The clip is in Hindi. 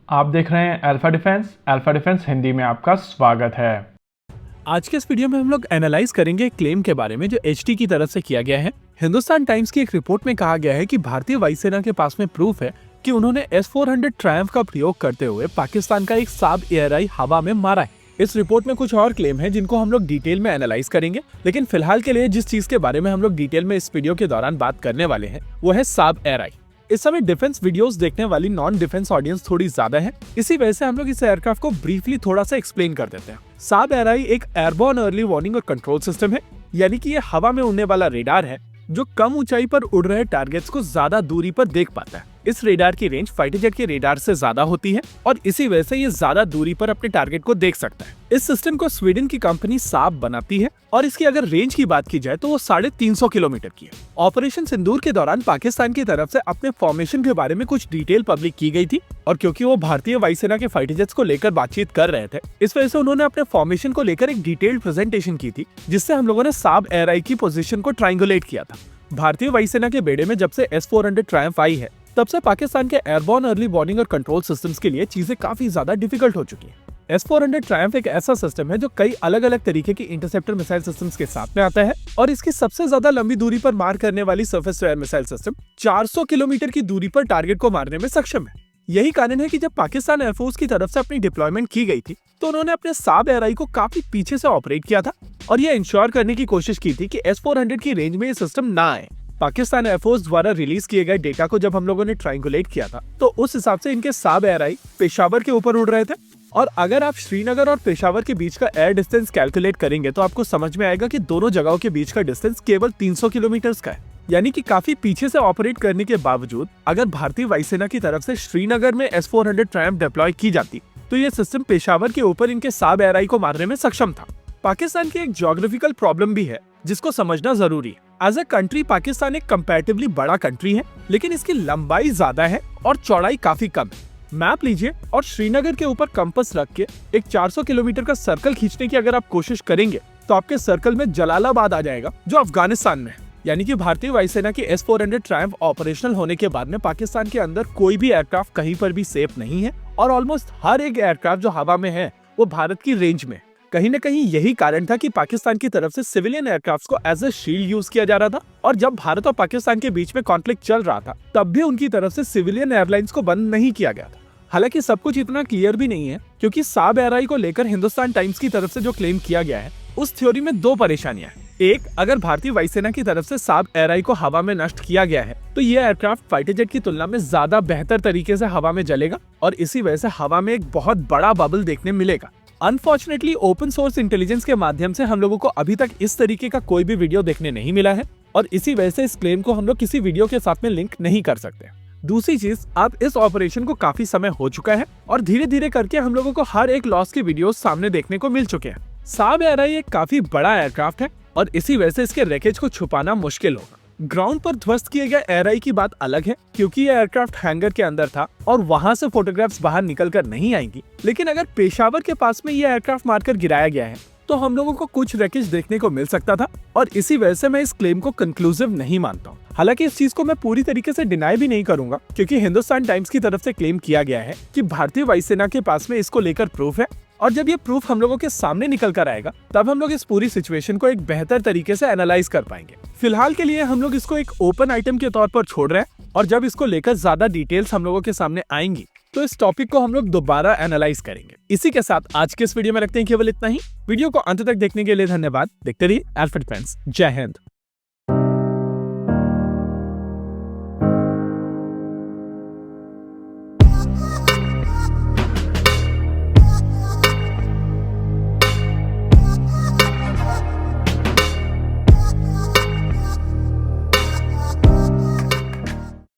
आप देख रहे हैं अल्फा डिफेंस हिंदी में आपका स्वागत है। आज के इस वीडियो में हम लोग एनालाइज करेंगे एक क्लेम के बारे में जो एचटी की तरफ से किया गया है। हिंदुस्तान टाइम्स की एक रिपोर्ट में कहा गया है कि भारतीय वायुसेना के पास में प्रूफ है कि उन्होंने S-400 ट्रायम्फ का प्रयोग करते हुए पाकिस्तान का एक साब एयरआई हवा में मारा है। इस रिपोर्ट में कुछ और क्लेम है जिनको हम लोग डिटेल में एनालाइज करेंगे, लेकिन फिलहाल के लिए जिस चीज के बारे में हम लोग डिटेल में इस वीडियो के दौरान बात करने वाले हैं वो है साब एयरआई। इस समय डिफेंस वीडियोस देखने वाली नॉन डिफेंस ऑडियंस थोड़ी ज्यादा है, इसी वजह से हम लोग इस एयरक्राफ्ट को ब्रीफली थोड़ा सा एक्सप्लेन कर देते हैं। साब एयरआई एक एयरबोर्न अर्ली वार्निंग और कंट्रोल सिस्टम है, यानी कि ये हवा में उड़ने वाला रेडार है जो कम ऊंचाई पर उड़ रहे टारगेट्स को ज्यादा दूरी पर देख पाता है। इस रेडार की रेंज फाइटर जेट के रेडार से ज्यादा होती है और इसी वजह से ये ज्यादा दूरी पर अपने टारगेट को देख सकता है। इस सिस्टम को स्वीडन की कंपनी साब बनाती है और इसकी अगर रेंज की बात की जाए तो वो 350 किलोमीटर की है। ऑपरेशन सिंदूर के दौरान पाकिस्तान की तरफ से अपने फॉर्मेशन के बारे में कुछ डिटेल पब्लिक की गई थी और क्योंकि वो भारतीय वायुसेना के फाइटर जेट्स को लेकर बातचीत कर रहे थे, इस वजह से उन्होंने अपने फॉर्मेशन को लेकर एक डिटेल्ड प्रेजेंटेशन की थी, जिससे हम लोगों ने साब एयरआई की पोजीशन को ट्रायंगुलेट किया था। भारतीय वायुसेना के बेड़े में जब से S-400 ट्रायम्फ आई है तब से पाकिस्तान के एयरबोर्न अर्ली वार्निंग और कंट्रोल सिस्टम्स के लिए चीजें काफी ज्यादा डिफिकल्ट हो चुकी हैं। S-400 ट्रायम्फ एक ऐसा सिस्टम है जो कई अलग अलग तरीके की इंटरसेप्टर मिसाइल सिस्टम्स के साथ में आता है और इसकी सबसे ज्यादा लंबी दूरी पर मार करने वाली surface to air missile system 400 kilometre की दूरी पर टारगेट को मारने में सक्षम है। यही कारण है कि जब पाकिस्तान एयरफोर्स की तरफ से अपनी डिप्लॉयमेंट की गई थी तो उन्होंने अपने साब एयरआई को काफी पीछे से ऑपरेट किया था और यह इंश्योर करने की कोशिश की थी कि S-400 की रेंज में ये सिस्टम ना आए। पाकिस्तान एयरफोर्स द्वारा रिलीज किए गए डेटा को जब हम लोगों ने ट्रायंगुलेट किया था तो उस हिसाब से इनके साब एयरआई पेशावर के ऊपर उड़ रहे थे और अगर आप श्रीनगर और पेशावर के बीच का एयर डिस्टेंस कैलकुलेट करेंगे तो आपको समझ में आएगा कि दोनों जगहों के बीच का डिस्टेंस केवल 300 किलोमीटर का है। यानी कि काफी पीछे से ऑपरेट करने के बावजूद अगर भारतीय वायुसेना की तरफ से श्रीनगर में S-400 ट्रायम्फ डिप्लॉय की जाती तो ये सिस्टम पेशावर के ऊपर इनके साब एयरआई को मारने में सक्षम था। पाकिस्तान की एक ज्योग्राफिकल प्रॉब्लम भी है जिसको समझना जरूरी है। एज ए कंट्री पाकिस्तान एक कंपैरेटिवली बड़ा कंट्री है, लेकिन इसकी लंबाई ज्यादा है और चौड़ाई काफी कम है। मैप लीजिए और श्रीनगर के ऊपर कंपास रख के एक 400 किलोमीटर का सर्कल खींचने की अगर आप कोशिश करेंगे तो आपके सर्कल में जलालाबाद आ जाएगा जो अफगानिस्तान में है। यानी कि भारतीय वायुसेना की S-400 ट्रायम्फ ऑपरेशनल होने के बाद में पाकिस्तान के अंदर कोई भी एयरक्राफ्ट कहीं पर भी सेफ नहीं है और ऑलमोस्ट हर एक एयरक्राफ्ट जो हवा में है वो भारत की रेंज में। कहीं न कहीं यही कारण था कि पाकिस्तान की तरफ से सिविलियन एयरक्राफ्ट्स को एज ए शील्ड यूज किया जा रहा था और जब भारत और पाकिस्तान के बीच में कॉन्फ्लिक्ट चल रहा था तब भी उनकी तरफ से सिविलियन एयरलाइंस को बंद नहीं किया गया था। हालांकि सब कुछ इतना क्लियर भी नहीं है क्योंकि साब एयरआई को लेकर हिंदुस्तान टाइम्स की तरफ से जो क्लेम किया गया है उस थ्योरी में दो परेशानियां हैं। एक, अगर भारतीय वायुसेना की तरफ से साब एयरआई को हवा में नष्ट किया गया है तो यह एयरक्राफ्ट फाइटर जेट की तुलना में ज्यादा बेहतर तरीके से हवा में जलेगा और इसी वजह से हवा में एक बहुत बड़ा बबल देखने मिलेगा। अनफॉर्चुनेटली ओपन सोर्स इंटेलिजेंस के माध्यम से हम लोगों को अभी तक इस तरीके का कोई भी वीडियो देखने नहीं मिला है और इसी वजह से इस क्लेम को हम लोग किसी वीडियो के साथ में लिंक नहीं कर सकते। दूसरी चीज, अब इस ऑपरेशन को काफी समय हो चुका है और धीरे धीरे करके हम लोगों को हर एक लॉस के वीडियोस सामने देखने को मिल चुके हैं। साब एयरआई एक काफी बड़ा एयरक्राफ्ट है और इसी वजह से इसके रैकेज को छुपाना मुश्किल होगा। ग्राउंड पर ध्वस्त किए गए एयरआई की बात अलग है क्योंकि यह एयरक्राफ्ट हैंगर के अंदर था और वहां से फोटोग्राफ्स बाहर निकल कर नहीं आएंगी, लेकिन अगर पेशावर के पास में यह एयरक्राफ्ट मारकर गिराया गया है तो हम लोगों को कुछ रैकेज देखने को मिल सकता था और इसी वजह से मैं इस क्लेम को कंक्लूसिव नहीं मानता हूँ। हालांकि इस चीज को मैं पूरी तरीके से डिनाई भी नहीं करूंगा क्योंकि हिंदुस्तान टाइम्स की तरफ से क्लेम किया गया है कि भारतीय वायुसेना के पास में इसको लेकर प्रूफ है और जब ये प्रूफ हम लोगों के सामने निकल कर आएगा तब हम लोग इस पूरी सिचुएशन को एक बेहतर तरीके से एनालाइज कर पाएंगे। फिलहाल के लिए हम लोग इसको एक ओपन आइटम के तौर पर छोड़ रहे हैं और जब इसको लेकर ज्यादा डिटेल्स हम लोगों के सामने आएंगी तो इस टॉपिक को हम लोग दोबारा एनालाइज करेंगे। इसी के साथ आज के इस वीडियो में रखते हैं केवल इतना ही। वीडियो को अंत तक देखने के लिए धन्यवाद। देखते रहिए अल्फा डिफेंस। जय हिंद।